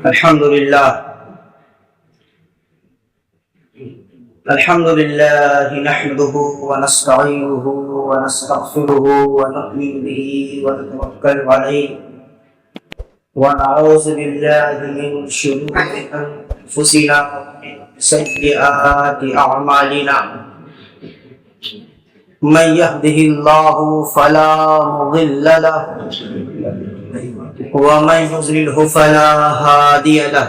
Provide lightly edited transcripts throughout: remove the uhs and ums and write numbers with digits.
الحمد لله نحمده ونستعينه ونستغفره ونؤمن به ونتوكل عليه ونعوذ بالله من شرور أنفسنا ومن سيئات أعمالنا من يهده الله فلا مضل له ومن يضلله فلا هادي له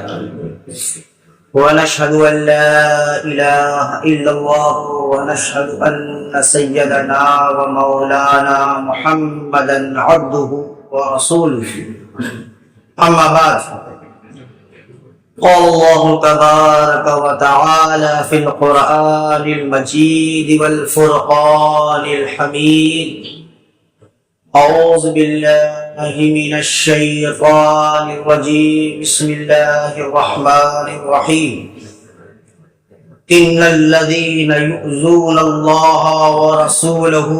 ونشهد أن لا إله إلا الله ونشهد أن سيدنا ومولانا محمدا عبده ورسوله أما بعد قال الله تبارك وتعالى في القرآن المجيد والفرقان الحميد أعوذ بالله من الشيطان الرجيم بسم الله الرحمن الرحيم إن الذين يؤذون الله ورسوله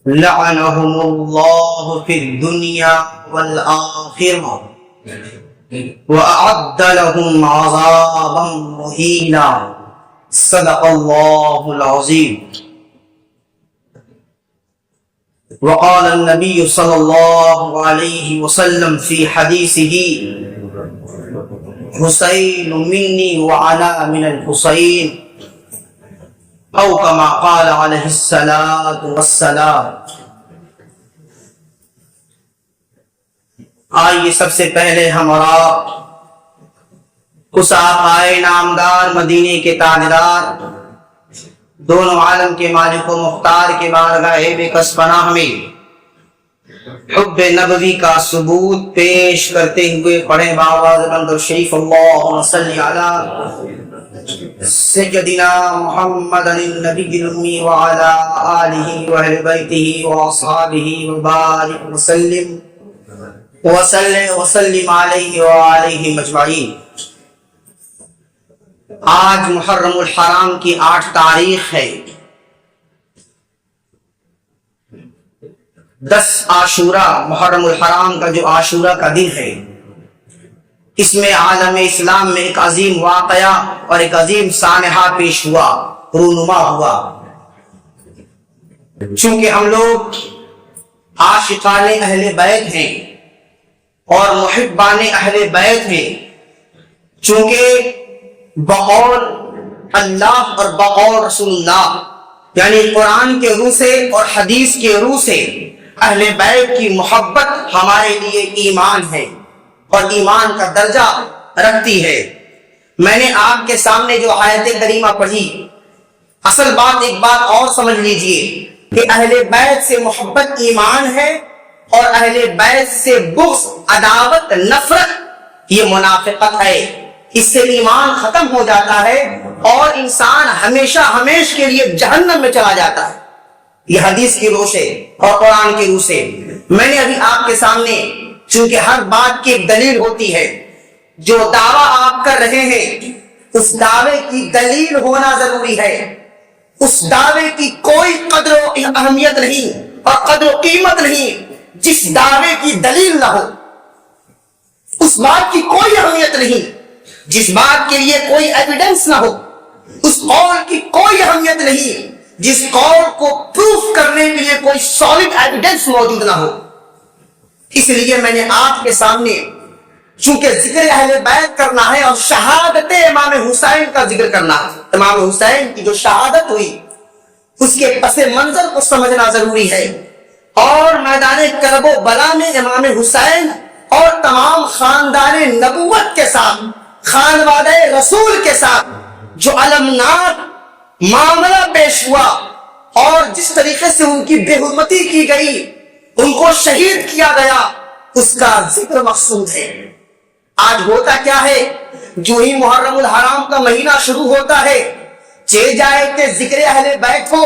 لعنهم الله في الدنيا والآخرة وأعد لهم عذابا مهينا صدق الله العظيم وقال النبي صلى الله عليه وسلم في حديثه حسين مني وأنا من الحسين أو كما قال عليه الصلاة والسلام. آئیے سب سے پہلے ہمارا اس آقائے نامدار مدینے کے تاجدار دونوں عالم کے مالک و مختار کے بارگاہ بے کس پناہ میں حب نبوی کا ثبوت پیش کرتے ہوئے پڑھیں بآواز بلند و شریف اللہم صلی علی سیدنا محمد النبی الامی وعلی آلہ واہل بیتہ واصحابہ وبارک وسلم وسلم علیہ وآلہ مجمعین. آج محرم الحرام کی 8 تاریخ ہے. 10 عاشورہ محرم الحرام کا جو عاشورہ کا دن ہے، اس میں عالم اسلام میں ایک عظیم واقعہ اور ایک عظیم سانحہ پیش ہوا، رونما ہوا. چونکہ ہم لوگ عاشقان اہل بیت ہیں اور محبان اہل بیت ہیں، چونکہ بقول اللہ اور بقول رسول اللہ یعنی قرآن کے روح سے اور حدیث کے روح سے اہل بیت کی محبت ہمارے لیے ایمان ہے اور ایمان کا درجہ رکھتی ہے. میں نے آپ کے سامنے جو آیت کریمہ پڑھی، اصل بات ایک بات اور سمجھ لیجئے کہ اہل بیت سے محبت ایمان ہے اور اہل بیت سے بغض، عداوت، نفرت یہ منافقت ہے. اس سے ایمان ختم ہو جاتا ہے اور انسان ہمیشہ ہمیش کے لیے جہنم میں چلا جاتا ہے. یہ حدیث کی روح سے اور قرآن کی روح سے میں نے ابھی آپ کے سامنے، چونکہ ہر بات کی ایک دلیل ہوتی ہے، جو دعویٰ آپ کر رہے ہیں اس دعوے کی دلیل ہونا ضروری ہے. اس دعوے کی کوئی قدر و اہمیت نہیں اور قدر و قیمت نہیں جس دعوے کی دلیل نہ ہو. اس بات کی کوئی اہمیت نہیں جس بات کے لیے کوئی ایویڈنس نہ ہو. اس قول کی کوئی اہمیت نہیں جس قول کو پروف کرنے کے لیے کوئی سالڈ ایویڈنس موجود نہ ہو. اس لیے میں نے آپ کے سامنے، چونکہ ذکر اہل بیت کرنا ہے اور شہادت امام حسین کا ذکر کرنا ہے، امام حسین کی جو شہادت ہوئی اس کے پس منظر کو سمجھنا ضروری ہے. اور میدان کرب و بلا میں امام حسین اور تمام خاندان نبوت کے ساتھ، خانوادہ رسول کے ساتھ جو المناک معاملہ پیش ہوا اور جس طریقے سے ان کی بے حرمتی کی گئی، ان کو شہید کیا گیا، اس کا ذکر مقصود ہے. آج ہوتا کیا ہے، جو ہی محرم الحرام کا مہینہ شروع ہوتا ہے، چاہے جائے کہ ذکر اہل بیت ہو،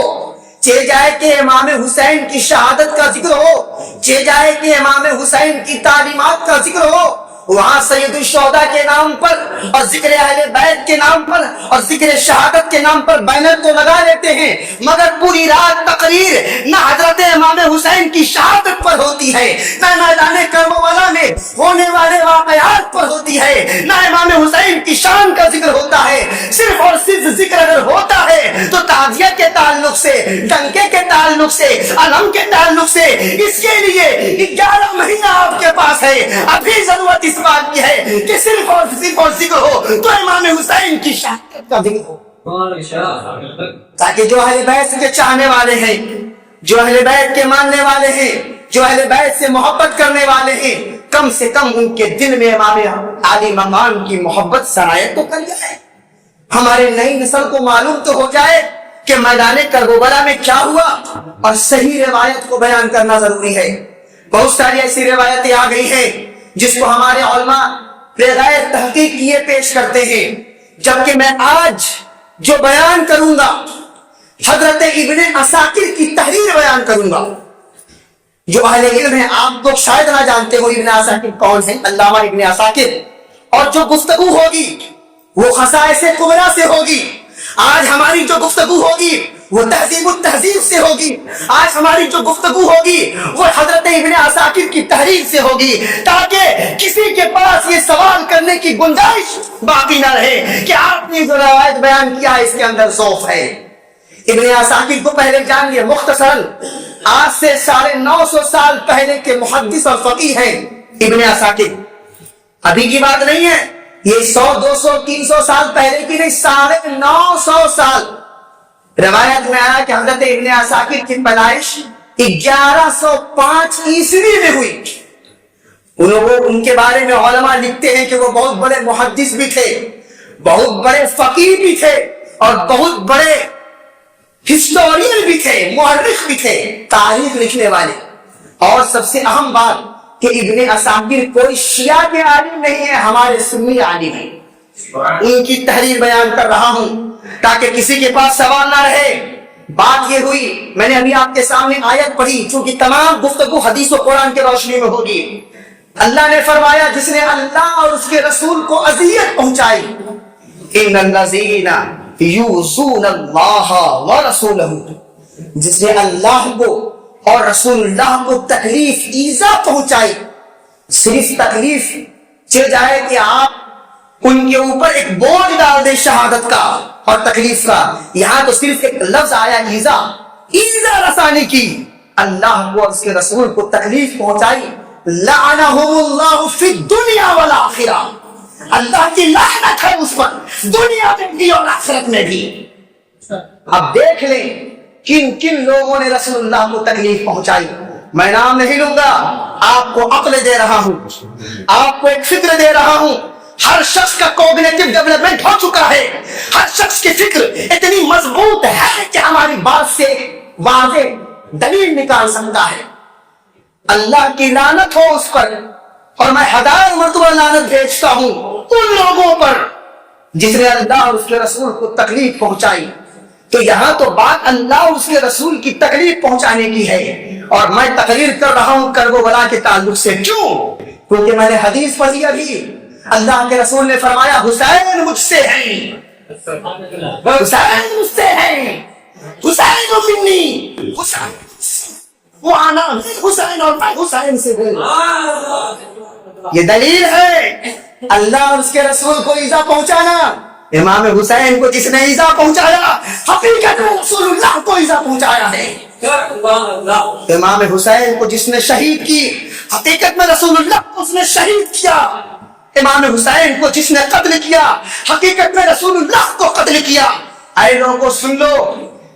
چاہے جائے کہ امام حسین کی شہادت کا ذکر ہو، چاہے جائے کہ امام حسین کی تعلیمات کا ذکر ہو، وہاں سید الشہداء کے نام پر اور ذکر اہل بیت کے نام پر اور ذکر شہادت کے نام پر بینر تو لگا لیتے ہیں، مگر پوری رات تقریر نہ حضرت امام حسین کی شہادت پر ہوتی ہے، نہ میدان کربلا میں ہونے والے واقعات پر ہوتی ہے، نہ امام حسین کی شان کا ذکر ہوتا ہے. صرف اور صرف ذکر اگر ہوتا ہے تو تعزیت کے تعلق سے، ڈنکے کے تعلق سے، علم کے تعلق سے. اس کے لیے 11 مہینہ آپ کے پاس ہے. ابھی ضرورت اس بات کی ہے کہ صرف اور ذکر ہو تو امام حسین کی شہادت کا ذکر ہو، تاکہ جو اہل بیت کے چاہنے والے ہیں، جو اہل بیت کے ماننے والے ہیں، جو اہل بیت سے محبت کرنے والے ہیں، کم سے کم ان کے دل میں امام علی مقام کی محبت سرایت تو کر جائے. ہمارے نئی نسل کو معلوم تو ہو جائے کہ میدان کربلا میں کیا ہوا، اور صحیح روایت کو بیان کرنا ضروری ہے. بہت ساری ایسی روایتیں آ گئی ہیں جس کو ہمارے علماء بغیر تحقیق کیے پیش کرتے ہیں، جبکہ میں آج جو بیان کروں گا حضرت ابن عساکر کی تحریر بیان کروں گا. جو اہل علم ہیں آپ لوگ شاید نہ جانتے ہو ابن عساکر کون ہیں، علامہ ابن عساکر. اور جو گفتگو ہوگی وہ خصائص کبریٰ سے ہوگی. آج ہماری جو گفتگو ہوگی وہ تہذیب التہذیب سے ہوگی. آج ہماری جو گفتگو ہوگی وہ حضرت ابن عساکر کی تحریر سے ہوگی، تاکہ کسی کے پاس یہ سوال کرنے کی گنجائش باقی نہ رہے کہ آپ نے جو روایت بیان کیا اس کے اندر ذوف ہے. ابن عساکر کو پہلے جان لیے مختصراً. آج سے 950 سال پہلے کے محدث اور فقیہ ہیں ابن عساکر. ابھی کی بات نہیں ہے، یہ 100 200 300 سال پہلے کی نہیں، 950 سال. روایت میں آیا کہ حضرت ابن عساکر کی پیدائش 1105 عیسوی میں ہوئی. ان کے بارے میں علماء لکھتے ہیں کہ وہ بہت بڑے محدث بھی تھے، بہت بڑے فقیہ بھی تھے، اور بہت بڑے ہسٹورین بھی تھے، مورخ بھی تھے، تاریخ لکھنے والے. اور سب سے اہم بات کہ ابن عساکر کوئی شیعہ کے عالم نہیں ہے، ہمارے سنی عالم ہیں. ان کی تحریر بیان کر رہا ہوں تاکہ کسی کے پاس سوال نہ رہے. بات یہ ہوئی، میں نے ابھی آپ کے سامنے آیت پڑھی، چونکہ تمام گفتگو حدیث و قرآن کے روشنی میں ہوگی. اللہ نے فرمایا جس نے اللہ اور اس کے رسول کو اذیت پہنچائی، ان الذین یؤذون اللہ ورسولہ، جس نے اللہ کو اور رسول اللہ کو تکلیف ایذا پہنچائی. صرف تکلیف چل جائے کہ آپ ان کے اوپر ایک بوجھ ڈال دیں شہادت کا اور تکلیف کا، یہاں تو صرف ایک لفظ آیا ایذا، ایذا رسانی کی. اللہ کو اور اس کے رسول کو تکلیف پہنچائی. لعنہم اللہ فی الدنیا والآخرہ، اللہ کی لعنت ہے اس پر، دنیا میں بھی اور آخرت میں بھی. اب دیکھ لیں کن کن لوگوں نے رسول اللہ کو تکلیف پہنچائی. میں نام نہیں لوں گا، آپ کو عقل دے رہا ہوں، آپ کو ایک فکر دے رہا ہوں. ہر شخص کا کوگنیٹو ڈیولپمنٹ ہو چکا ہے، ہر شخص کی فکر اتنی مضبوط ہے کہ ہماری بات سے واضح دلیل نکال سکتا ہے. اللہ کی لعنت ہو اس پر، اور میں 1000 مرتبہ لعنت بھیجتا ہوں ان لوگوں پر جس نے اللہ اور اس کے رسول کو تکلیف پہنچائی. تو یہاں تو بات اللہ اور اس کے رسول کی تکلیف پہنچانے کی ہے، اور میں تقریر کر رہا ہوں کربلا کے تعلق سے. کیوں؟ کیونکہ میں نے حدیث پڑھی ابھی، اللہ کے رسول نے فرمایا حسین مجھ سے ہیں، حسین مجھ سے ہیں، حسین منی، حسین وہ آنا حسین اور میں حسین سے ہوں. یہ دلیل ہے اللہ اور اس کے رسول کو ایذا پہنچانا. امام حسین کو جس نے ایذا پہنچایا حقیقت میں رسول اللہ کو ایذا پہنچایا ہے. امام حسین کو جس نے شہید کی حقیقت میں رسول اللہ کو اس نے شہید کیا. امام حسین کو جس نے قتل کیا حقیقت میں رسول اللہ کو قتل کیا. اے لوگوں سن لو،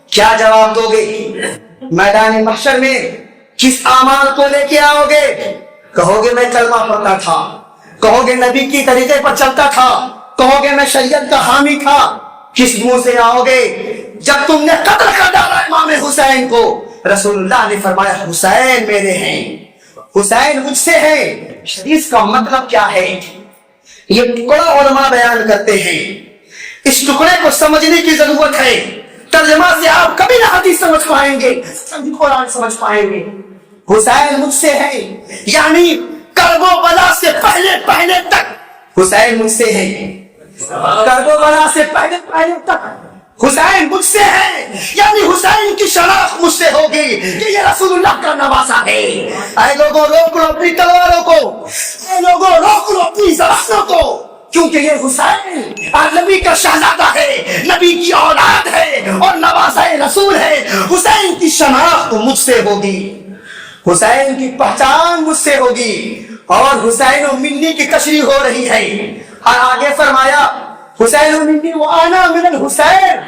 کیا جواب دو گے میدان محشر میں؟ کس اعمال کو لے کے آؤ گے؟ کہو گے میں کلمہ پڑھتا تھا، کہو گے نبی کی طریقے پر چلتا تھا، کہو گے میں شریعت کا حامی تھا. کس منہ سے آؤ گے جب تم نے قتل کر ڈالا امام حسین کو؟ رسول اللہ نے فرمایا حسین میرے ہیں، حسین مجھ سے ہیں. اس کا مطلب کیا ہے؟ یہ ٹکڑا علماء بیان کرتے ہیں، اس ٹکڑے کو سمجھنے کی ضرورت ہے. ترجمہ سے آپ کبھی نہ حدیث سمجھ پائیں گے، قرآن سمجھ پائیں گے. حسین مجھ سے ہے یعنی کرب و بلا سے پہلے تک حسین مجھ سے ہے، کرب و بلا سے پہلے تک حسین مجھ سے ہے، یعنی حسین کی شناخت مجھ سے ہوگی کہ یہ رسول اللہ کا نواسا ہے. اے لوگوں روک لو اپنی تلواروں کو، اے لوگوں روک لو اپنی زبانوں کو، کیونکہ یہ حسین نبی کا شہزادہ ہے، نبی کی اولاد ہے اور نواسہ رسول ہے. حسین کی شناخت مجھ سے ہوگی، حسین کی پہچان مجھ سے ہوگی. اور حسین و منی کی تشریح ہو رہی ہے. اور آگے فرمایا حسین و منی وانا من الحسین،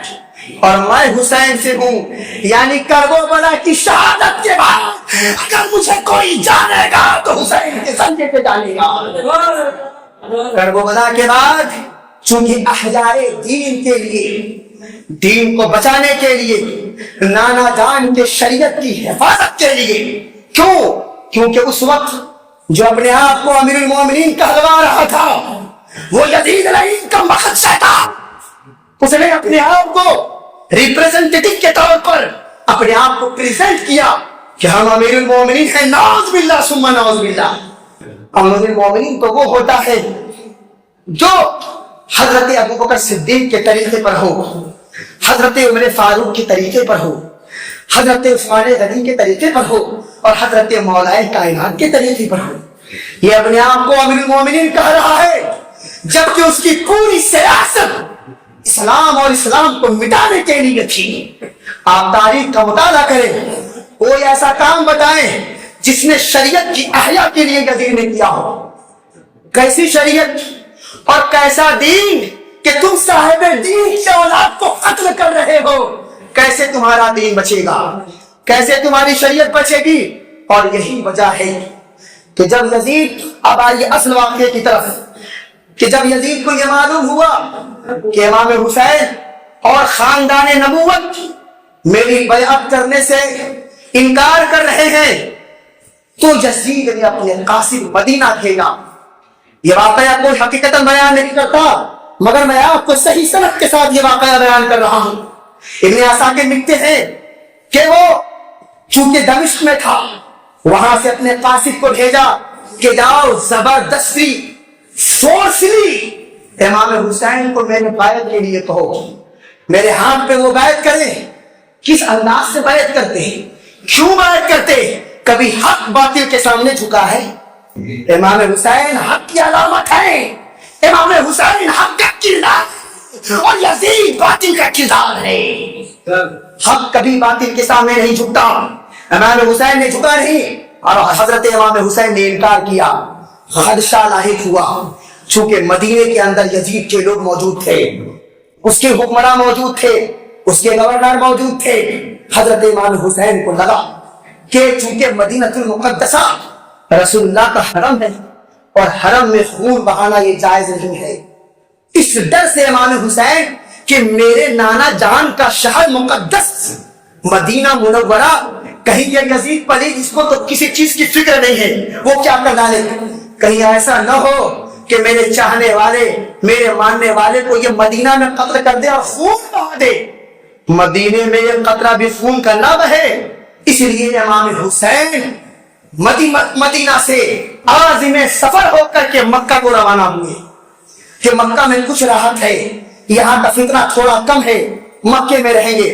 اور میں حسین سے ہوں. یعنی کربلا کی شہادت کے بعد اگر مجھے کوئی جانے گا تو حسین کے سنجے پہ جانے گا. کربلا کے بعد چونکہ احیائے دین کے لیے، دین کو بچانے کے لیے، نانا جان کے شریعت کی حفاظت کے لیے. کیونکہ اس وقت جو اپنے آپ کو امیر المومنین کہلوا رہا تھا وہ یزید لعین کا مقدسہ تھا. اس نے اپنے آپ کو ریپریزنٹیٹو کے طور پر اپنے آپ کو پریزنٹ کیا کہ ہم امیر المومنین ہیں. نعوذ باللہ ثم نعوذ باللہ. امیر المومنین تو وہ ہوتا ہے جو حضرت ابوبکر صدیق کے طریقے پر ہو، حضرت عمر فاروق کے طریقے پر ہو، حضرت عثمان غنی کے طریقے پر ہو اور حضرت مولا کائنات کے طریقے پر ہو. یہ اپنے آپ کو امیر المومنین کہہ رہا ہے جبکہ اس کی پوری سیاست اسلام اور اسلام کو مٹانے کے لیے تھی. آپ تاریخ کا مطالعہ کریں، کوئی ایسا کام بتائیں جس نے شریعت کی احیا کے لیے یزید نے کیا ہو. کیسی شریعت اور کیسا دین کہ تم صاحب دین کی اولاد کو قتل کر رہے ہو. کیسے تمہارا دین بچے گا، کیسے تمہاری شریعت بچے گی. اور یہی وجہ ہے کہ جب یزید، اب آئیے اصل واقعے کی طرف، کہ جب یزید کو یہ معلوم ہوا کہ امام حسین اور خاندان نبوت میری بیعت کرنے سے انکار کر رہے ہیں تو یزید نے اپنے قاصد مدینہ بھیجا. یہ واقعہ کوئی حقیقت بیان نہیں کرتا مگر میں آپ کو صحیح سند کے ساتھ یہ واقعہ بیان کر رہا ہوں. ابن عساکر لکھتے ہیں کہ وہ چونکہ دمشق میں تھا وہاں سے اپنے قاصد کو بھیجا کہ جاؤ زبردستی فورسلی امام حسین کو میرے بیعت کے لیے کہو. میرے ہاتھ پہ وہ بیعت کریں. کس انداز سے بیعت کرتے ہیں، کیوں بیعت کرتے ہیں؟ کبھی حق باطل کے سامنے جھکا ہے؟ امام حسین حق کی علامت ہے. امام حسین حق کا کردار اور یزید باطل کا کردار ہے. حق کبھی باطل کے سامنے نہیں جھکتا. امام حسین نے جھکا نہیں اور حضرت امام حسین نے انکار کیا. خدشہ لاحق ہوا چونکہ مدینے کے اندر یزید کے لوگ موجود تھے، اس کے حکمراں موجود تھے، اس کے گورنر موجود تھے. حضرت امام حسین کو لگا کہ چونکہ مدینہ المقدسہ رسول اللہ کا حرم ہے اور حرم میں خون بہانا یہ جائز نہیں ہے. اس ڈر سے امام حسین کہ میرے نانا جان کا شہر مقدس مدینہ منورہ کہیں یہ یزید پلید اس کو تو کسی چیز کی فکر نہیں ہے، وہ کیا کر ڈالے. کہیں ایسا نہ ہو کہ میرے چاہنے والے، میرے ماننے والے کو یہ مدینہ میں قتل کر دے اور خون بہا دے. مدینے میں یہ قطرہ بھی خون کا نہ بہے. اس لیے امام حسین مدینہ سے عازم سفر ہو کر کے مکہ کو روانہ ہوئے کہ مکہ میں کچھ راحت ہے، یہاں کا فتنہ تھوڑا کم ہے، مکے میں رہیں گے.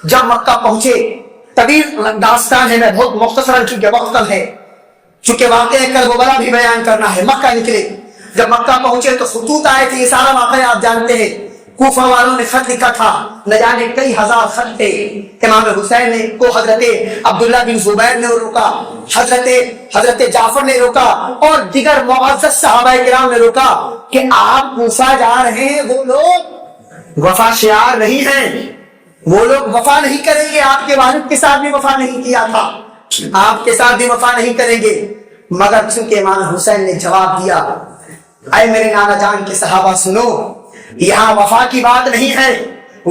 جب مکہ پہنچے، طویل داستان ہے، میں بہت مختصراً چونکہ وقت کم ہے، چونکہ واقعہ کربلا بھی بیان کرنا ہے. مکہ نکلے، جب مکہ پہنچے تو خطوط آئے تھے. یہ سارا واقعہ آپ جانتے ہیں. کوفہ والوں نے خط لکھا تھا، نہ جانے کئی ہزار خط تھے. امام حسین نے کو حضرت عبداللہ بن زبیر نے روکا، حضرت جعفر نے روکا اور دیگر معزز صحابہ کرام نے روکا کہ آپ کوفہ جا رہے ہیں. وہ لوگ وفا شعار نہیں ہیں، وہ لوگ وفا نہیں کریں گے. آپ کے والد کے ساتھ بھی وفا نہیں کیا تھا، آپ کے ساتھ بھی وفا نہیں کریں گے. مگر چونکہ امام حسین نے جواب دیا، اے میرے نانا جان کے صحابہ سنو، یہاں وفا کی بات نہیں ہے،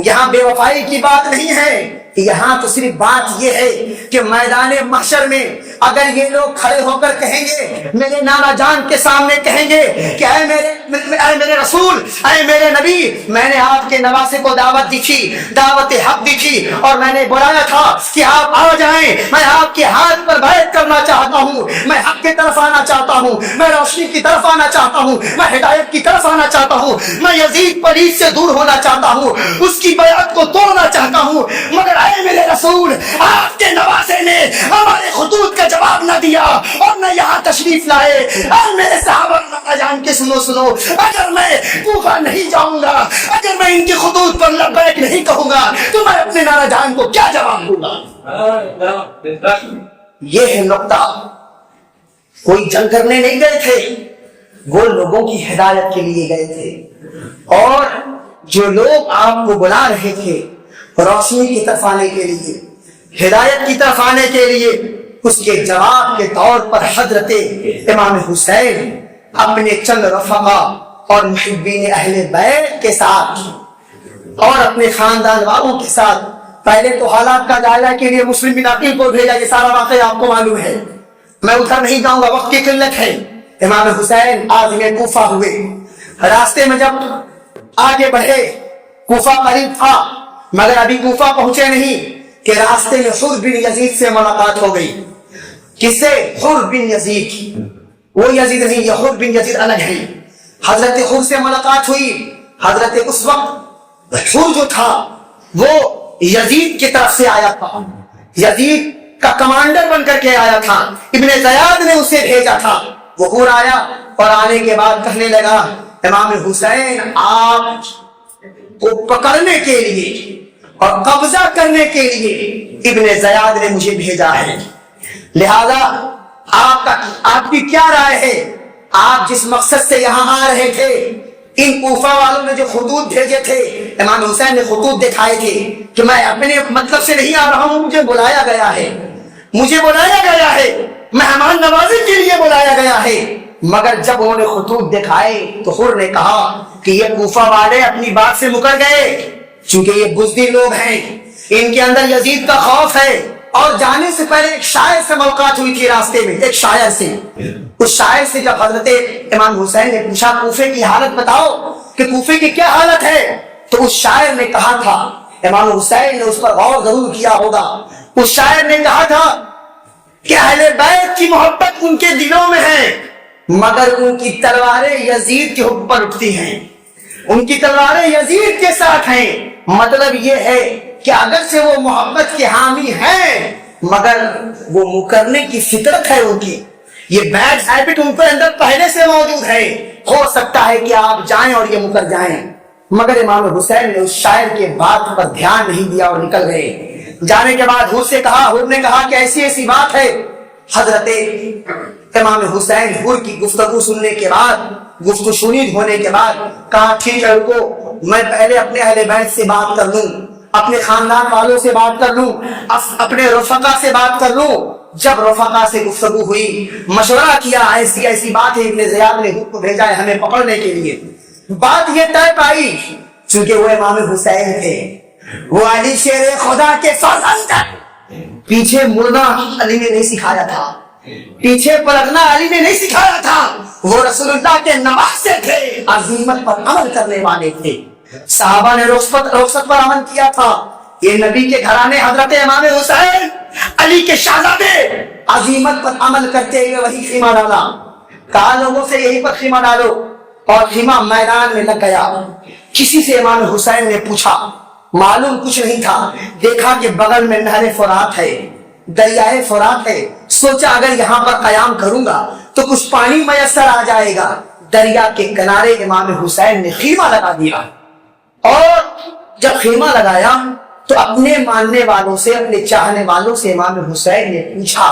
یہاں بے وفائی کی بات نہیں ہے. یہاں تو صرف بات یہ ہے کہ میدان محشر میں اگر یہ لوگ کھڑے ہو کر کہیں گے، میرے نانا جان کے سامنے کہیں گے کہ اے میرے رسول، اے میرے نبی، میں نے آپ کے نواسے کو دعوت دی تھی، دعوت حق دی تھی اور میں نے بلایا تھا کہ آپ آ جائیں، میں آپ کے ہاتھ پر بیعت کرنا چاہتا ہوں، میں حق کی طرف آنا چاہتا ہوں، میں روشنی کی طرف آنا چاہتا ہوں، میں ہدایت کی طرف آنا چاہتا ہوں، میں یزید پلید سے دور ہونا چاہتا ہوں، اس کی بیعت کو توڑنا چاہتا ہوں. مگر اے میرے رسول، آپ کے نواسے نے ہمارے خطوط کا جواب نہ دیا اور نہ یہاں تشریف لائے. اے میرے صحابہ جان کے سنو, اگر میں کوفہ نہیں جاؤں گا, اگر میں ان کے خطوط پر لبیک نہیں کہوں گا, تو میں اپنے نانا جان کو کیا جواب دوں گا؟ یہ ہے نقطہ. کوئی جنگ کرنے نہیں گئے تھے, وہ لوگوں کی ہدایت کے لیے گئے تھے. اور جو لوگ آپ کو بلا رہے تھے روشنی کی طرف آنے کے لیے, ہدایت کی طرف آنے کے لیے, اس کے جواب کے طور پر حضرت امام حسین اپنے چند رفقا اور محبین اہل بیت کے ساتھ اور اپنے خاندان والوں کے ساتھ پہلے تو حالات کا جائزہ کے لیے مسلم بن عقیل کو بھیجا. یہ سارا واقعہ آپ کو معلوم ہے, میں ادھر نہیں جاؤں گا, وقت کی قلت ہے. امام حسین عازم کوفہ ہوئے. راستے میں جب آگے بڑھے, کوفہ قریب تھا مگر ابھی کوفہ پہنچے نہیں کہ راستے میں حر بن یزید سے ملاقات ہو گئی. کس سے؟ حر بن یزید. وہ یزید نہیں, یہ حر بن یزید الگ ہے. حضرت حر سے ملاقات ہوئی. حضرت اس وقت حر جو تھا وہ یزید کی طرف سے آیا تھا, یزید کا کمانڈر بن کر کے آیا تھا. ابن زیاد نے اسے بھیجا تھا. وہ حر آیا اور آنے کے بعد کہنے لگا, امام حسین آپ کو پکڑنے کے لیے اور قبضہ کرنے کے لیے ابن زیاد نے مجھے بھیجا ہے, لہذا آپ کی کیا رائے ہے؟ آپ جس مقصد سے یہاں آ رہے تھے, ان کوفہ والوں نے جو خطوط بھیجے تھے, امام حسین نے خطوط دکھائے تھے کہ میں اپنے مطلب سے نہیں آ رہا ہوں, مجھے بلایا گیا ہے, مجھے بلایا گیا ہے, مہمان نوازی کے لیے بلایا گیا ہے. مگر جب انہوں نے خطوط دکھائے تو حر نے کہا کہ یہ کوفہ والے اپنی بات سے مکر گئے, چونکہ یہ بزدل لوگ ہیں, ان کے اندر یزید کا خوف ہے. اور جانے سے پہلے ایک شاعر سے ملاقات ہوئی تھی راستے میں, ایک شاعر سے. اس شاعر سے جب حضرت امام حسین نے پوچھا کوفے کی حالت بتاؤ کہ کوفے کی کیا حالت ہے, تو اس شاعر نے کہا تھا, امام حسین نے اس پر غور ضرور کیا ہوگا, اس شاعر نے کہا تھا کہ اہل بیت کی محبت ان کے دلوں میں ہے مگر ان کی تلواریں یزید کے حکم پر اٹھتی ہیں, ان کی تلواریں یزید کے ساتھ ہیں. مطلب یہ ہے کہ اگر سے وہ محبت کے حامی ہیں مگر وہ مکرنے کی فطرت ہے ان کی, یہ بیڈ ہیبٹ ان کے اندر پہلے سے موجود ہے. ہو سکتا ہے کہ آپ جائیں اور یہ مکر جائیں. مگر امام حسین نے اس شاعر کے بات پر دھیان نہیں دیا اور نکل گئے. جانے کے بعد حر نے کہا کہ ایسی ایسی بات ہے. حضرت امام حسین حر کی گفتگو سننے کے بعد, گفتگو شنید ہونے کے بعد کہا ٹھیک ہے رکو, میں پہلے اپنے اہل بیت سے بات کر لوں, اپنے خاندان والوں سے بات کر لوں, اپنے رفقا سے بات کر لوں. جب رفقا سے گفتگو ہوئی, مشورہ کیا, ایسی ایسی بات ہے, ابن زیاد نے حکم بھیجا ہے ہمیں پکڑنے کے لیے. بات یہ طے پائی, چونکہ وہ امام حسین تھے, وہ علی شیر خدا کے فرزند ہیں. پیچھے مڑنا علی نے نہیں سکھایا تھا, پیچھے پلٹنا علی نے نہیں سکھایا تھا. وہ رسول اللہ کے نواسے تھے, عزیمت پر عمل کرنے والے تھے. صحابہ نے رخصت پر عمل کیا تھا. یہ نبی کے گھرانے حضرت امام حسین علی کے شہزادے عزیمت پر عمل کرتے ہوئے وہی خیمہ ڈالا. کہا لوگوں سے یہی پر خیمہ ڈالو, اور خیمہ میدان میں لگ گیا. کسی سے امام حسین نے پوچھا, معلوم کچھ نہیں تھا, دیکھا کہ بغل میں نہر فرات ہے, دریائے فرات ہے. سوچا اگر یہاں پر قیام کروں گا تو کچھ پانی میسر آ جائے گا. دریا کے کنارے امام حسین نے خیمہ لگا دیا, اور جب خیمہ لگایا تو اپنے ماننے والوں سے, اپنے چاہنے والوں سے امام حسین نے پوچھا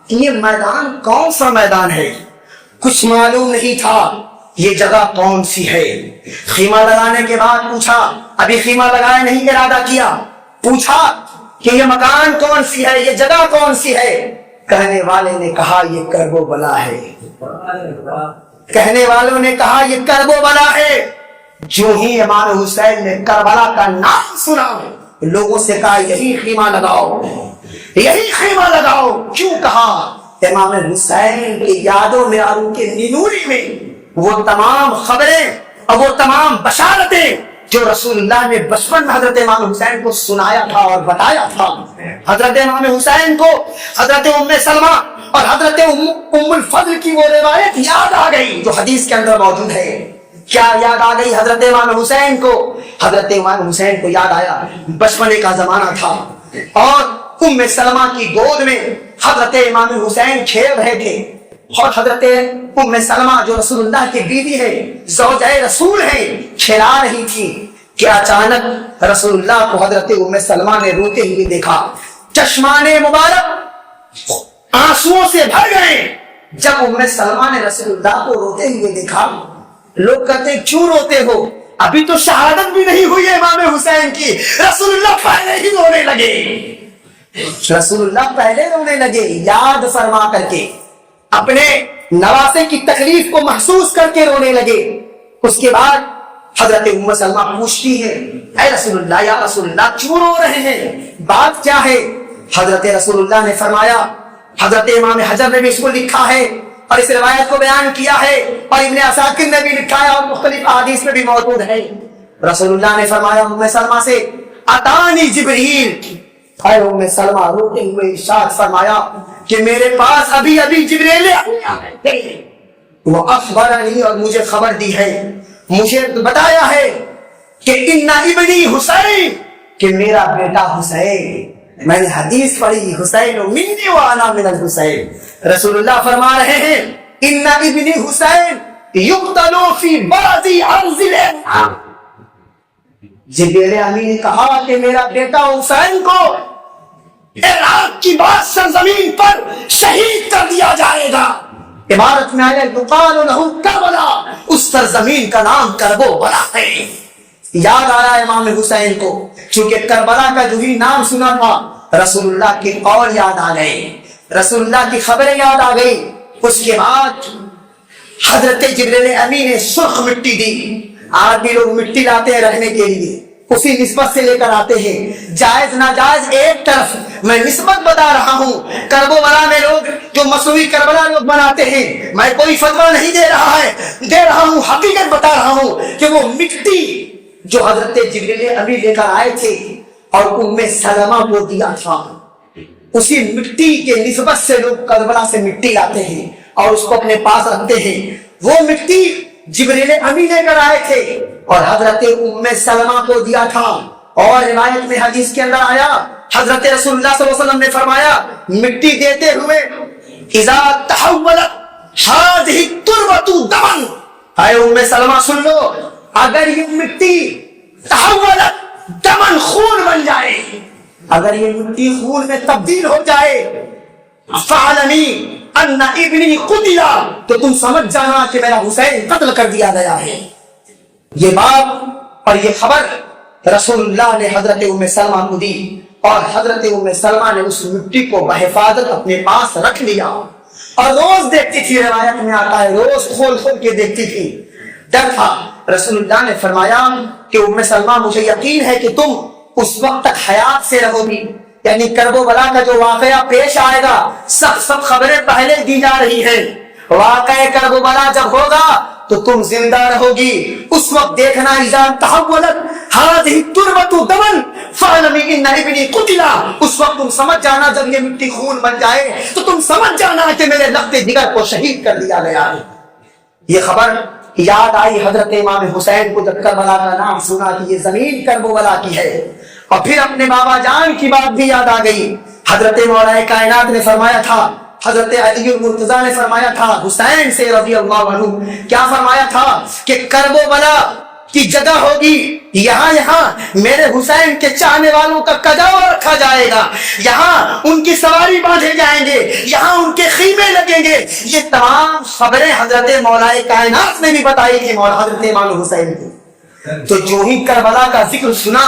کہ یہ میدان کون سا میدان ہے. کچھ معلوم نہیں تھا یہ جگہ کون سی ہے. خیمہ لگانے کے بعد پوچھا, ابھی خیمہ لگایا نہیں, ارادہ کیا, پوچھا کہ یہ مکان کون سی ہے, یہ جگہ کون سی ہے. کہنے والے نے کہا یہ کرب و بلا ہے. کہنے والوں نے کہا یہ کرب و بلا ہے. جو ہی امام حسین نے کربلا کا نام سنا, لوگوں سے کہا یہی خیمہ لگاؤ, یہی خیمہ لگاؤ. کیوں کہا؟ امام حسین کی یادوں میں اور ان کے ننوری میں وہ تمام خبریں اور وہ تمام بشارتیں جو رسول اللہ نے بچپن میں حضرت امام حسین کو سنایا تھا اور بتایا تھا. حضرت امام حسین کو حضرت ام سلمہ اور حضرت ام الفضل کی وہ روایت یاد آ گئی جو حدیث کے اندر موجود ہے. کیا یاد آ گئی حضرت امام حسین کو؟ حضرت امام حسین کو یاد آیا بچپنے کا زمانہ تھا اور ام سلمہ کی گود میں حضرت امام حسین کھیل رہے تھے. اور حضرت ام سلمہ جو رسول اللہ کی بیوی ہے، زوجہ رسول ہے، کھلا رہی تھی کہ اچانک رسول اللہ کو حضرت ام سلمہ نے روتے ہوئے دیکھا، چشمان مبارک آنسوؤں سے بھر گئے۔ جب ام سلمہ نے رسول اللہ کو روتے ہوئے دیکھا، لوگ کہتے ہیں کیوں روتے ہو؟ ابھی تو شہادت بھی نہیں ہوئی ہے امام حسین کی، رسول اللہ پہلے ہی رونے لگے۔ رسول اللہ پہلے رونے لگے، یاد فرما کر کے، اپنے نواسے کی تکلیف کو محسوس کر کے رونے لگے۔ اس کے بعد حضرت ام سلمہ پوچھتی ہے، اے رسول اللہ، یا رسول اللہ کیوں رو رہے ہیں، بات کیا ہے؟ حضرت رسول اللہ نے فرمایا، حضرت امام حجر نے بھی اس کو لکھا ہے اور اس روایت کو بیان کیا ہے، اور ابن عساکر نے بھی لکھا ہے، اور مختلف احادیث میں بھی موجود ہے۔ رسول اللہ نے فرمایا ام سلمہ سے، اتانی جبریل، اے ام سلمہ روتے ہوئے ارشاد فرمایا کہ میرے پاس ابھی ابھی جبریل آئے، وہ اخبرنی، اور مجھے خبر دی ہے، مجھے بتایا ہے کہ ان ابنی حسین، کہ میرا بیٹا حسین، میں نے حدیث پڑھی، حسین منی وانا من الحسین، رسول اللہ فرما رہے ہیں ان ابنی حسین یقتل فی بعض ارض العراق۔ جبریل امین نے کہا کہ میرا بیٹا حسین کو عراق کی بعض سرزمین پر شہید کر دیا جائے گا۔ عبارت میں آیا یقال لہ کربلا، اس سرزمین کا نام کربلا ہے۔ یاد آیا امام حسین کو، چونکہ کربلا کا جو ہی نام سنا تھا، رسول اللہ کی قول یاد آ گئے، رسول اللہ کی خبریں یاد آ گئی۔ اس کے بعد حضرت جبریل امین نے سرخ مٹی دی۔ آج بھی لوگ مٹی لاتے ہیں رہنے کے لیے، اسی نسبت سے لے کر آتے ہیں، جائز ناجائز ایک طرف، میں نسبت بتا رہا ہوں۔ کربلا میں لوگ جو مصنوعی کربلا لوگ بناتے ہیں، میں کوئی فتویٰ نہیں دے رہا ہوں، حقیقت بتا رہا ہوں کہ وہ مٹی جو حضرت جبریل امین لے کر آئے تھے اور ام سلمہ کو دیا تھا، اسی مٹی کے نسبت سے لوگ کربلا سے مٹی لاتے ہیں اور اس کو اپنے پاس رکھتے ہیں۔ وہ مٹی جبریل امین لے کر آئے تھے اور حضرت ام سلمہ کو دیا تھا، اور روایت میں حدیث کے اندر آیا، حضرت رسول اللہ صلی اللہ علیہ وسلم نے فرمایا مٹی دیتے ہوئے، اذا تحولت هذه التربة دما، اے ام سلمہ سن لو، اگر یہ مٹی تحولت دمن، خون بن جائے، اگر یہ مٹی خون میں تبدیل ہو جائے، فعلمی ان ابنی قتل، تو تم سمجھ جانا کہ میرا حسین قتل کر دیا گیا ہے۔ یہ بات اور یہ خبر رسول اللہ نے حضرت ام سلمہ کو دی، اور حضرت ام سلمہ نے اس مٹی کو بحفاظت اپنے پاس رکھ لیا، اور روز دیکھتی تھی، روایت میں آتا ہے روز کھول کھول کے دیکھتی تھی، ڈر تھا۔ رسول اللہ نے فرمایا کہ ام سلمہ مجھے یقین ہے کہ تم اس وقت تک حیات سے رہو گی، یعنی کربلا کا جو واقعہ پیش آئے گا، سب خبریں پہلے دی جا رہی ہیں، واقعہ کربلا جب ہوگا تو تم زندہ رہو گی، اس وقت دیکھنا، اذا تحولت هذه التربة دما فاعلم ان ابنی قتل، اس وقت تم سمجھ جانا، جب یہ مٹی خون بن جائے تو تم سمجھ جانا کہ میرے لخت جگر کو شہید کر دیا گیا ہے۔ یہ خبر یاد آئی حضرت امام حسین کو جب کربلا کا نام سنا کہ یہ زمین کربلا کی ہے، اور پھر اپنے بابا جان کی بات بھی یاد آ گئی۔ حضرت مولا کائنات نے فرمایا تھا، حضرت علی المرتضیٰ نے فرمایا تھا حسین سے رضی اللہ عنہ، کیا فرمایا تھا کہ کربلا کی جگہ ہوگی، یہاں میرے حسین کے چاہنے والوں کا قجاوہ رکھا جائے گا، یہاں ان کی سواری باندھے جائیں گے، یہاں ان کے خیمے لگیں گے۔ یہ تمام خبریں حضرت مولا کائنات نے بھی بتائی تھی مولا حضرت امام حسین کو۔ تو جو ہی کربلا کا ذکر سنا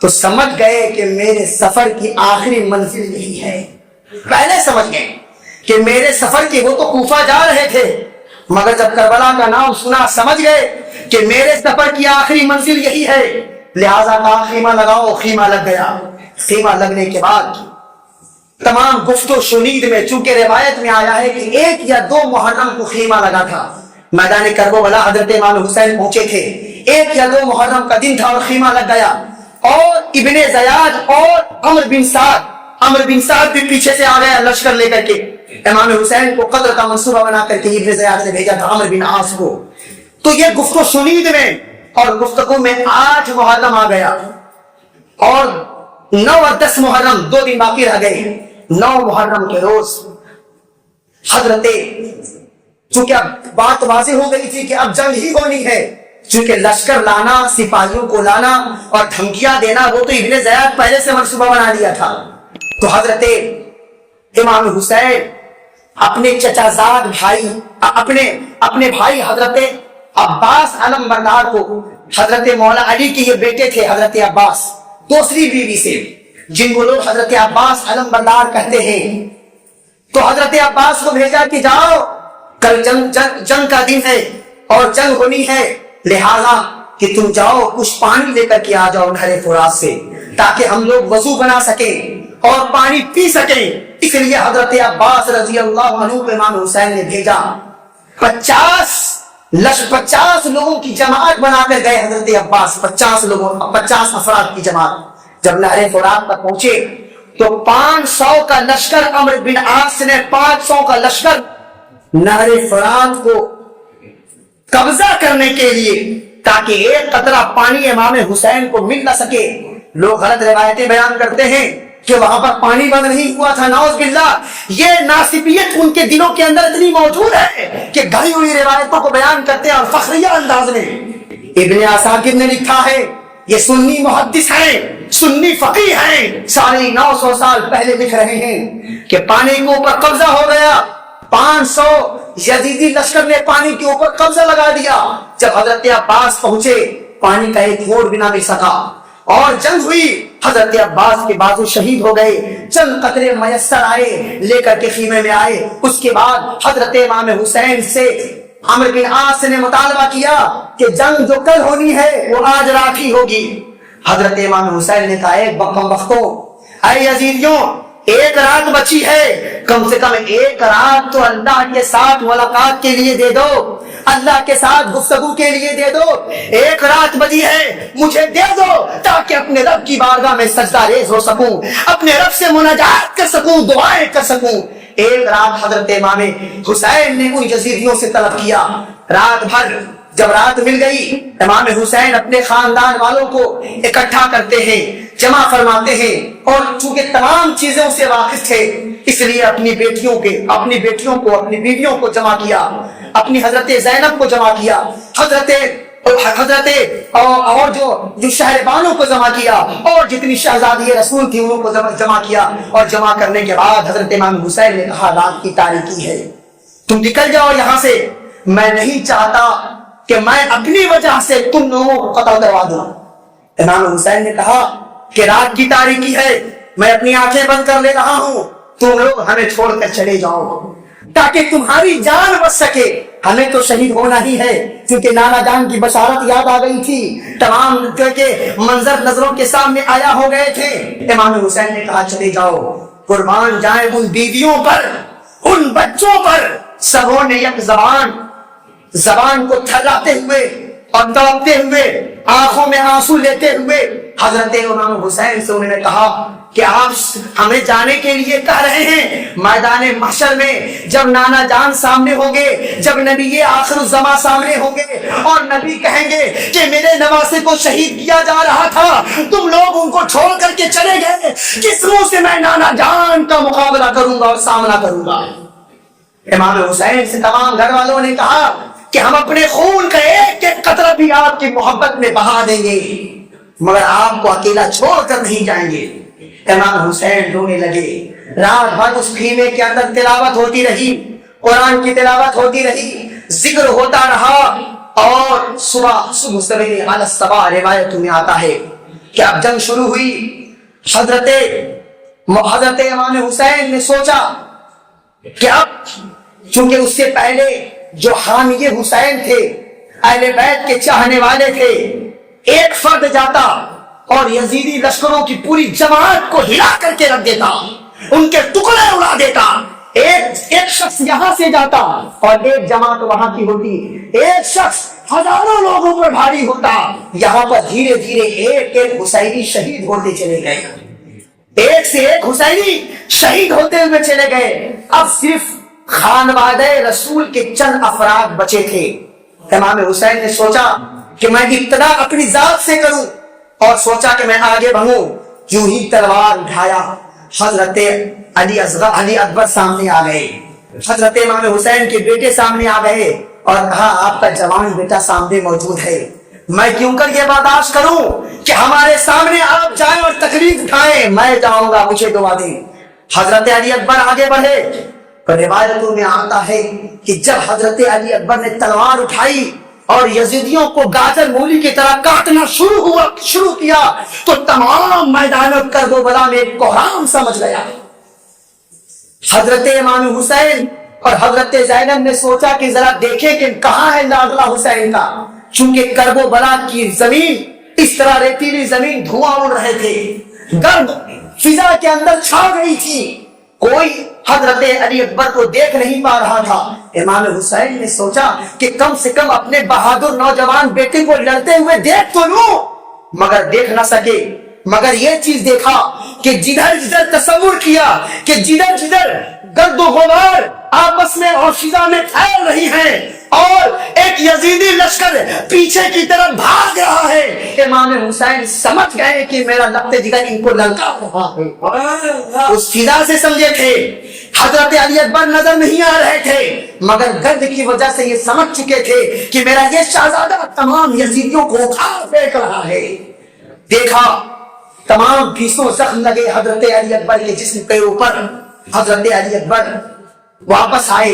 تو سمجھ گئے کہ میرے سفر کی آخری منزل یہی ہے۔ پہلے سمجھ گئے کہ میرے سفر کی، وہ تو کوفہ جا رہے تھے، مگر جب کربلا کا نام سنا سمجھ گئے کہ میرے سفر کی آخری منزل یہی ہے، لہذا کہا خیمہ لگاؤ، خیمہ لگ گیا۔ خیمہ لگنے کے بعد تمام گفت و شنید میں، چونکہ روایت میں آیا ہے کہ 1 یا 2 محرم کو خیمہ لگا تھا، میدان کربلا حضرت امام حسین پہنچے تھے، 1 یا 2 محرم کا دن تھا اور خیمہ لگ گیا، اور ابن زیاد اور عمر بن سعد بھی پیچھے سے آ گیا لشکر لے کر کے، امام حسین کو قتل کا منصوبہ بنا کر کے ابن زیاد نے بھیجا تھا عمر بن عاص کو۔ تو یہ گفت و شنید میں اور گفتگو میں 8 محرم آ گیا، اور 9 اور 10 محرم 2 دن باقی رہ گئے۔ 9 محرم کے روز حضرت چونکہ اب بات واضح ہو گئی تھی کہ اب جنگ ہی ہونی ہے، چونکہ لشکر لانا، سپاہیوں کو لانا اور دھمکیاں دینا وہ تو ابن زیاد پہلے سے منصوبہ بنا لیا تھا. تو حضرت امام حسین اپنے چچا زاد بھائی، اپنے بھائی حضرت عباس علم بردار کو، حضرت مولا علی کے یہ بیٹے تھے حضرت عباس، دوسری بیوی سے، جن کو لوگ حضرت عباس علم بردار کہتے ہیں. تو حضرت عباس کو بھیجا کہ جاؤ، کل جنگ کا دن ہے اور جنگ ہونی ہے، لہذا کہ تم جاؤ کچھ پانی لے کر کے آ جاؤ نہر فرات سے، تاکہ ہم لوگ وضو بنا سکیں اور پانی پی سکیں. اس لیے حضرت عباس رضی اللہ عنہ کو امام حسین نے بھیجا. 50 لوگوں کی جماعت بنا کر گئے حضرت عباس، 50 افراد کی جماعت. جب نہر فرات پر پہنچے تو 500 کا لشکر، عمرو بن عاص نے 500 کا لشکر نہر فرات کو قبضہ کرنے کے لیے، تاکہ ایک قطرہ پانی امام حسین کو مل نہ سکے. لوگ غلط روایتیں بیان کرتے ہیں کہ وہاں پر پانی بند نہیں ہوا تھا، نعوذ باللہ. یہ ناسبیت ان کے دلوں کے اندر اتنی موجود ہے کہ گھڑی ہوئی روایتوں کو بیان کرتے ہیں اور فخریہ انداز میں. ابن عساکر نے لکھا ہے، یہ سنی محدث ہیں، سنی فقیہ ہیں، 950 سال پہلے لکھ رہے ہیں کہ پانی کے اوپر قبضہ ہو گیا. 500 یزیدی لشکر نے پانی کے اوپر قبضہ لگا دیا. جب حضرت عباس پہنچے پانی کا ایک گھونٹ بھی نہ مل سکا اور جنگ ہوئی. حضرت عباس کے بازو شہید ہو گئے. چند قطرے میسر آئے، لے کر کے خیمے میں آئے. اس کے بعد حضرت امام حسین سے عمرو بن عاص نے مطالبہ کیا کہ جنگ جو کل ہونی ہے وہ آج رات ہی ہوگی. حضرت امام حسین نے کہا، ایک وقتوں اے یزیدیوں، ایک رات بچی ہے، کم سے کم ایک رات تو اللہ کے ساتھ ملاقات کے لیے دے دو، اللہ کے ساتھ گفتگو کے لیے دے دو. ایک رات بچی ہے، مجھے دے دو تاکہ اپنے رب کی بارگاہ میں سجدہ ریز ہو سکوں، اپنے رب سے مناجات کر سکوں، دعائیں کر سکوں. ایک رات حضرت امام حسین نے ان یزیدیوں سے طلب کیا. رات بھر جب رات مل گئی، امام حسین اپنے خاندان والوں کو اکٹھا کرتے ہیں، جمع فرماتے ہیں، اور چونکہ تمام چیزوں سے واقف تھے اس لیے اپنی بیٹیوں کو اپنی بیویوں کو جمع کیا، اپنی حضرت زینب کو جمع کیا، حضرت اور جو شہربانوں کو جمع کیا، اور جتنی شہزادی رسول تھی انہوں کو جمع کیا. اور جمع کرنے کے بعد حضرت امام حسین نے کہا، رات کی تاریکی ہے، تم نکل جاؤ یہاں سے، میں نہیں چاہتا کہ میں اپنی وجہ سے تم لوگوں کو قتل کروا دوں. امام حسین نے کہا کہ رات کی تاریکی ہے، میں اپنی آنکھیں بند کر لے رہا ہوں، تم لوگ ہمیں چھوڑ کر چلے جاؤ تاکہ تمہاری جان بچ سکے. ہمیں تو شہید ہونا ہی ہے، کیونکہ نانا جان کی بشارت یاد آ گئی تھی، تمام منظر نظروں کے سامنے آیا ہو گئے تھے. امام حسین نے کہا، چلے جاؤ، قربان جائیں ان بیویوں پر، ان بچوں پر. سبوں نے یک زبان کو تھراتے ہوئے اور تڑپتے ہوئے، آنکھوں میں آنسو لیتے ہوئے حضرت امام حسین سے انہوں نے کہا کہ آپ ہمیں جانے کے لیے کہہ رہے ہیں، میدان محشر میں جب نانا جان سامنے ہوں گے، جب نبی آخر الزمان سامنے ہوں گے اور نبی کہیں گے کہ میرے نواسے کو شہید کیا جا رہا تھا، تم لوگ ان کو چھوڑ کر کے چلے گئے، کس منہ سے میں نانا جان کا مقابلہ کروں گا اور سامنا کروں گا. امام حسین سے تمام گھر والوں نے کہا کہ ہم اپنے خون کا ایک ایک قطرہ بھی آپ کی محبت میں بہا دیں گے، مگر آپ کو اکیلا چھوڑ کر نہیں جائیں گے. امام حسین رونے لگے. رات بھر اس خیمے کے اندر تلاوت ہوتی رہی، قرآن کی تلاوت ہوتی رہی، ذکر ہوتا رہا. اور صبح سویرے علی الصباح روایت میں آتا ہے کہ اب جنگ شروع ہوئی. حضرت امام حسین نے سوچا کہ اب چونکہ اس سے پہلے جو حامی حسین تھے، اہل بیت کے چاہنے والے تھے، ایک فرد جاتا اور یزیدی لشکروں کی پوری جماعت کو ہلا کر کے رکھ دیتا، ان کے ٹکڑے اڑا دیتا. ایک شخص یہاں سے جاتا اور ایک جماعت وہاں کی ہوتی، ایک شخص ہزاروں لوگوں پر بھاری ہوتا. یہاں پر دھیرے دھیرے ایک ایک حسینی شہید ہوتے چلے گئے، ایک سے ایک حسینی شہید ہوتے ہوئے چلے گئے. اب صرف خانوادہ رسول کے چند افراد بچے تھے. امام حسین نے سوچا کہ میں ابتدا اپنی ذات سے کروں، اور سوچا کہ میں آگے بڑھوں. یوں ہی تلوار اٹھایا، حضرت علی اکبر سامنے آ گئے. حضرت امام حسین کے بیٹے سامنے آ گئے اور کہا آپ کا جوان بیٹا سامنے موجود ہے، میں کیوں کر یہ برداشت کروں کہ ہمارے سامنے آپ جائیں اور تکلیف اٹھائیں، میں جاؤں گا، مجھے دعا دیں۔ حضرت علی اکبر آگے بڑھے، پر روایتوں میں آتا ہے کہ جب حضرت علی اکبر نے تلوار اٹھائی اور یزیدیوں کو گاجر مولی کی طرح کاٹنا شروع کیا تو تمام میدان کربلا میں ایک کوہرام سمجھ گیا۔ حضرت امام حسین اور حضرت زینب نے سوچا کہ ذرا دیکھیں کہ کہاں ہے لاڈلا حسین کا، چونکہ کربلا کی زمین اس طرح ریتیلی زمین دھواں اڑ رہے تھے، گرد فضا کے اندر چھا گئی تھی، کوئی حضرت علی اکبر کو دیکھ نہیں پا رہا تھا۔ امام حسین نے سوچا کہ کم سے کم اپنے بہادر نوجوان بیٹے کو لڑتے ہوئے دیکھ تو لوں، مگر دیکھ نہ سکے۔ مگر یہ چیز دیکھا کہ جدھر جدھر تصور کیا کہ جدھر جدھر گرد و غبار آپس میں اور فضا میں پھیل رہی ہیں اور ایک یزیدی لشکر پیچھے کی طرف بھاگ رہا ہے، امام حسین سمجھ گئے کہ میرا لگتے جگر ان کو للکا رہا ہے۔ اس فضا سے سمجھے تھے، حضرت علی اکبر نظر نہیں آ رہے تھے، مگر گرد کی وجہ سے یہ سمجھ چکے تھے کہ میرا یہ شہزادہ تمام یزیدیوں کو اکھاڑ پھینک رہا ہے۔ دیکھا تمام پیسوں زخم لگے حضرت علی اکبر کے جسم کے اوپر۔ حضرت علی اکبر واپس آئے،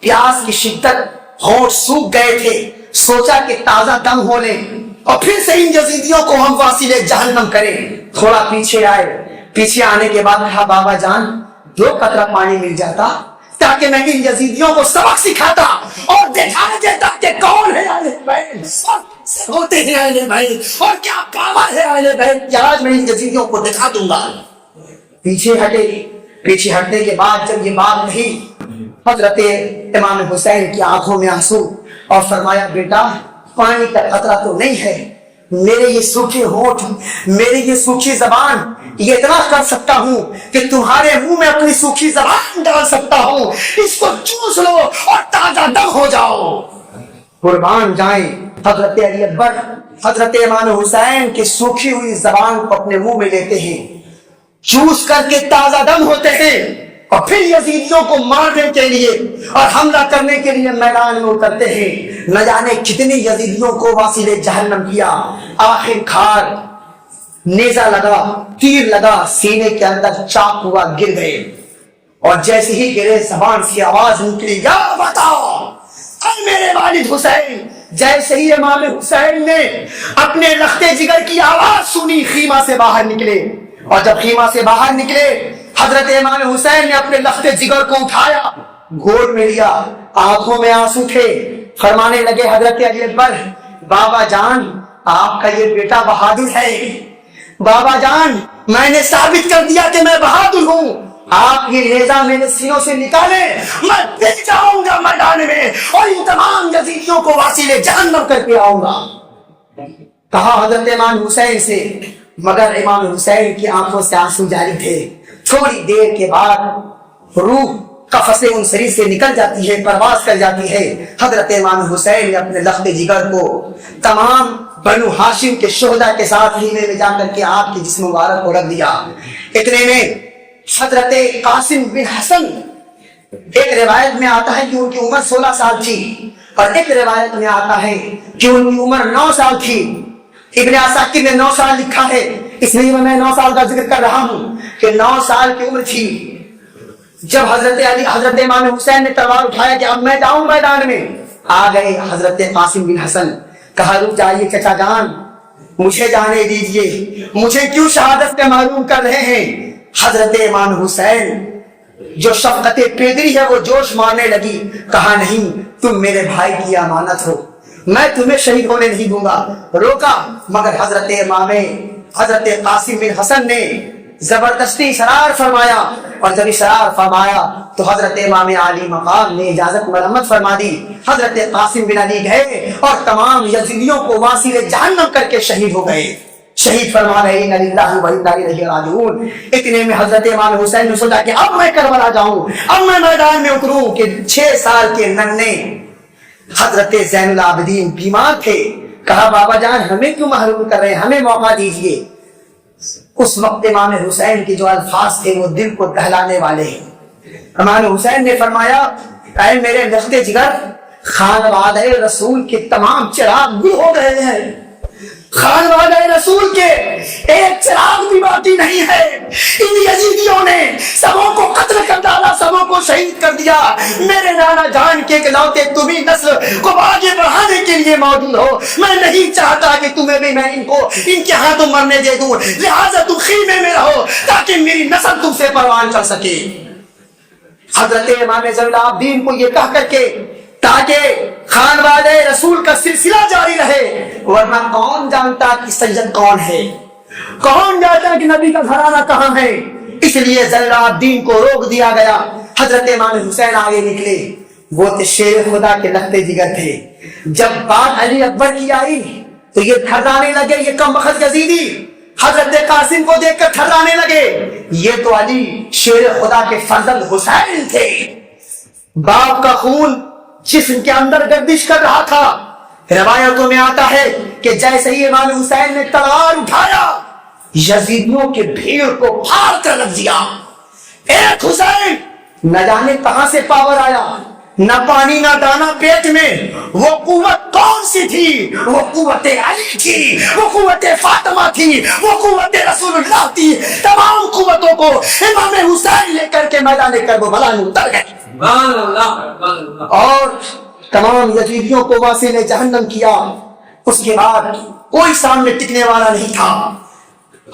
پیاس کی شدت، ہونٹ سوکھ گئے تھے، سوچا کہ تازہ دم ہو لیں اور پھر سے ان یزیدیوں کو ہم واسطے جہنم کریں۔ تھوڑا پیچھے آئے، پیچھے آنے کے بعد کہا بابا جان 2 قطرہ پانی مل جاتا تاکہ میں ان یزیدیوں کو سبق سکھاتا اور دکھا دیتا کہ کون ہے اہل بیت، ہوتے ہیں اہل بیت اور کیا پاور ہے اہل بیت، آج میں ان یزیدیوں کو دکھا دوں گا۔ پیچھے ہٹے، پیچھے ہٹنے کے بعد جب یہ بات نہیں، حضرت امام حسین کی آنکھوں میں آنسو اور فرمایا بیٹا پانی کا قطرہ تو نہیں ہے، میرے یہ سوکھے ہونٹ، میری یہ سوکھی زبان یہ اتنا کر سکتا ہوں کہ تمہارے منہ میں اپنی سوکھی زبان ڈال سکتا ہوں، اس کو چوس لو اور تازہ دم ہو جاؤ۔ قربان جائیں حضرت علی اکبر حضرت امام حسین کی سوکھی ہوئی زبان کو اپنے منہ میں لیتے ہیں، چوس کر کے تازہ دم ہوتے ہیں اور پھر یزیدیوں کو مارنے کے لیے اور حملہ کرنے کے لیے میدان میں اترتے ہیں۔ نہ جانے کتنی یزیدیوں کو واسطے جہنم کیا، آخر کار نیزہ لگا، تیر لگا، سینے کے اندر چاک ہوا، گر گئے اور جیسے ہی گرے زبان سے آواز نکلی یا بتاؤ اے میرے والد حسین۔ جیسے ہی امام حسین نے اپنے لختے جگر کی آواز سنی خیمہ سے باہر نکلے، اور جب خیمہ سے باہر نکلے حضرت امام حسین نے اپنے لختے جگر کو اٹھایا، گود میں لیا، آنکھوں میں آنسو تھے، فرمانے لگے حضرت علی اکبر بابا جان آپ کا یہ بیٹا بہادر ہے، بابا جان میں نے ثابت کر دیا کہ میں بہادر ہوں، آپ یہ نیزہ میرے سینوں سے نکالے، میں پھر جاؤں گا میدان میں اور ان تمام یزیدیوں کو واسطے جہنم کر کے آؤں گا۔ کہا حضرت امام حسین سے، مگر امام حسین کی آنکھوں سے آنسو جاری تھے۔ تھوڑی دیر کے بعد روح قفس انصری سے نکل جاتی ہے، پرواز کر جاتی ہے۔ حضرت امام حسین نے اپنے لخت جگر کو تمام بنو ہاشم کے شہداء کے ساتھ خیمے میں جا کر کے آپ کے جسم مبارک کو رکھ دیا۔ اتنے میں حضرت قاسم بن حسن، ایک روایت میں آتا ہے کہ ان کی عمر 16 سال تھی اور ایک روایت میں آتا ہے کہ ان کی عمر 9 سال تھی۔ ابن عساکر نے 9 سال لکھا ہے، اس لیے میں 9 سال کا ذکر کر رہا ہوں کہ 9 سال کی عمر تھی جب حضرت امام حسین نے تلوار اٹھایا کہ اب میں جاؤں میدان میں۔ آ گئے حضرت قاسم بن حسن، کہا رک جائیے چچا جان، مجھے جانے دیجئے، مجھے کیوں شہادت کے معلوم کر رہے ہیں؟ حضرت امام حسین جو شفقت پیدری ہے وہ جوش مارنے لگی، کہا نہیں تم میرے بھائی کی امانت ہو، میں تمہیں شہید ہونے نہیں دوں گا۔ روکا، مگر حضرت قاسم بن حسن نے زبردستی اصرار فرمایا، اور جب اصرار فرمایا تو حضرت امام علی مقام نے اجازت مرمت فرما دی۔ حضرت قاسم بن علی گئے اور تمام یزیدیوں کو واسطے جہنم کر کے شہید ہو گئے۔ شہید فرما رہے انا للہ و انا الیہ راجعون۔ اتنے میں حضرت امام حسین نے سوچا کہ اب میں کربلا جاؤں، اب میں میدان میں اتروں، کہ 6 سال کے ننھے حضرت زین العابدین بیمار تھے۔ کہا بابا جان ہمیں کیوں محروم کر رہے ہیں، ہمیں موقع دیجئے۔ اس وقت امام حسین کے جو الفاظ تھے وہ دل کو دہلانے والے ہیں۔ امام حسین نے فرمایا اے میرے لخت جگر، خانوادہ رسول کے تمام چراغ گل ہو گئے ہیں، خانوادہ رسول کے ایک چراغ بھی باقی نہیں ہے، ان یزیدیوں نے سبوں کو قتل کر ڈالا، سبوں کو شہید کر دیا، میرے نانا جان کے اکلوتے تمہیں نسل کو آگے بڑھانے کے لیے موجود ہو، میں نہیں چاہتا کہ تمہیں بھی میں ان کے ہاتھوں مرنے دے دوں، لہذا تم خیمے میں رہو تاکہ میری نسل تم سے پروان چڑھ سکے۔ حضرت امام زین العابدین کو یہ کہہ کر کے تاکہ خانوادہ رسول کا سلسلہ جاری رہے، ورنہ کون جانتا کہ سید کون ہے، کون جانتا کہ نبی کا گھرانہ کہاں ہے، اس لیے زین العابدین کو روک دیا گیا۔ حضرت امام حسین آگے نکلے، وہ تو شیر خدا کے لختے جگر تھے، جب بات علی اکبر کی آئی تو یہ تھرانے لگے، یہ کم وقت یزیدی حضرت قاسم کو دیکھ کر تھرانے لگے، یہ تو علی شیر خدا کے فرزند حسین تھے، باپ کا خون جسم کے اندر گردش کر رہا تھا۔ روایتوں میں آتا ہے کہ جیسے ہی امام حسین نے تلوار اٹھایا، یزیدیوں کے بھیڑ کو پھاڑ کر رکھ دیا۔ ایک حسین، نہ جانے کہاں سے پاور آیا، نہ پانی نہ دانا پیٹ میں، وہ قوت کون سی تھی؟ وہ قوت علی تھی، وہ قوت فاطمہ تھی، وہ قوت رسول اللہ تھی۔ تمام قوتوں کو امام حسین لے کر کے میدان کربلا میں اتر گئے اور تمام یزیدیوں کو واصل جہنم کیا۔ اس کے بعد کوئی سامنے ٹکنے والا نہیں تھا،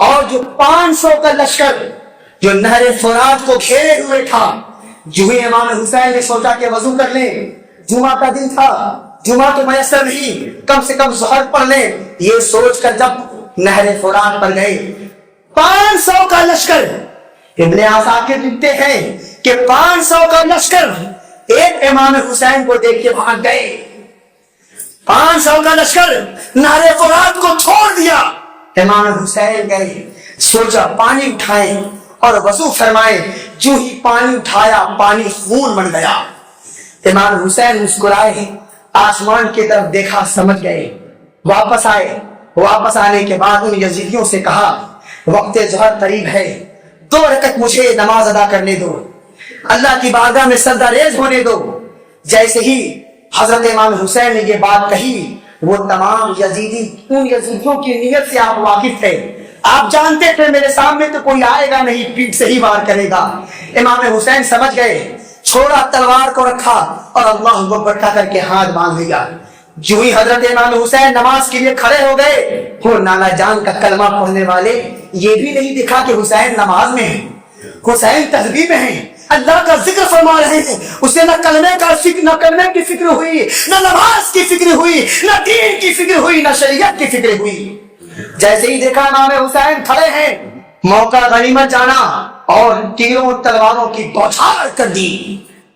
اور جو 500 کا لشکر جو نہر فرات کو گھیرے ہوئے تھا، جو ہی امام حسین نے سوچا کہ وضو کر لیں، جمعہ کا دن تھا، جمعہ تو میسر نہیں، کم سے کم ظہر پڑھ لیں، یہ سوچ کر جب نہر فرات پر گئے، 500 کا لشکر، ابن عساکر لکھتے ہیں کہ 500 کا لشکر ایک امام حسین کو دیکھ کے بھاگ گئے، 500 کا لشکر نہر فرات کو چھوڑ دیا۔ امام حسین گئے، سوچا پانی اٹھائیں اور وضو فرمائے، جو ہی پانی اٹھایا پانی خون بن گیا۔ امام حسین مسکرائے، آسمان کی طرف دیکھا، سمجھ گئے، واپس آئے۔ واپس آنے کے بعد ان یزیدیوں سے کہا وقت ظہر قریب ہے، 2 رکعت مجھے نماز ادا کرنے دو، اللہ کی بارگاہ میں سجدہ ریز ہونے دو۔ جیسے ہی حضرت امام حسین نے یہ بات کہی، وہ تمام یزیدی، ان یزیدیوں کی نیت سے آپ واقف تھے، آپ جانتے تھے میرے سامنے تو کوئی آئے گا نہیں، پیٹ سے ہی وار کرے گا۔ امام حسین سمجھ گئے، چھوڑا تلوار کو رکھا اور اللہ اکبر کر کے ہاتھ باندھ لیا۔ جو ہی حضرت امام حسین نماز کے لیے کھڑے ہو گئے، وہ نانا جان کا کلمہ پڑھنے والے یہ بھی نہیں دکھا کہ حسین نماز میں ہیں، حسین تسبیح میں ہیں، اللہ کا ذکر فرما رہے ہیں۔ اسے نہ کلمے کا فکر، نہ کلمے کی فکر ہوئی، نہ نماز کی فکر ہوئی، نہ دین کی فکر ہوئی، نہ شریعت کی فکر ہوئی۔ جیسے ہی دیکھا امام حسین کھڑے ہیں، موقع غنیمت جانا اور تیروں تلواروں کی بوچھار کر دی۔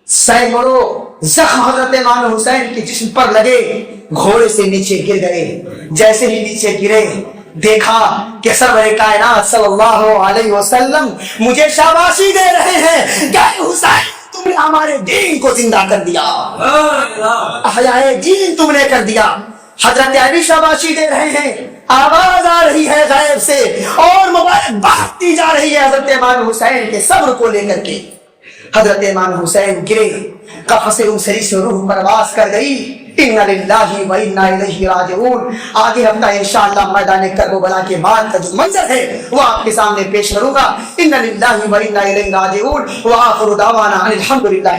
سینکڑوں زخم حضرت امام حسین کے جسم پر لگے، گھوڑے سے نیچے گر گئے۔ جیسے ہی نیچے گرے، دیکھا کہ سرور کائنات صلی اللہ علیہ وسلم مجھے شاباشی دے رہے ہیں کہ حسین تم نے ہمارے دین کو زندہ کر دیا، احیائے دین تم نے کر دیا۔ حضرت علی شاباشی دے رہے ہیں، آواز آ رہی ہے غیب سے اور مبارکباد دی جا رہی ہے حضرت امام حسین کے صبر کو لے کر کے۔ حضرت امام حسین گرے، قفس انصری سے روح پرواز کر گئی۔ اِنَّا لِلَّهِ وَإِنَّا إِلَيْهِ راجعون۔ آگے ہفتہ انشاءاللہ میدان کربلا کے بعد کا جو منظر ہے وہ آپ کے سامنے پیش کروں گا۔ اِنَّا لِلَّهِ وَإِنَّا إِلَيْهِ راجعون۔ وآخر دعوانا الحمد للہ۔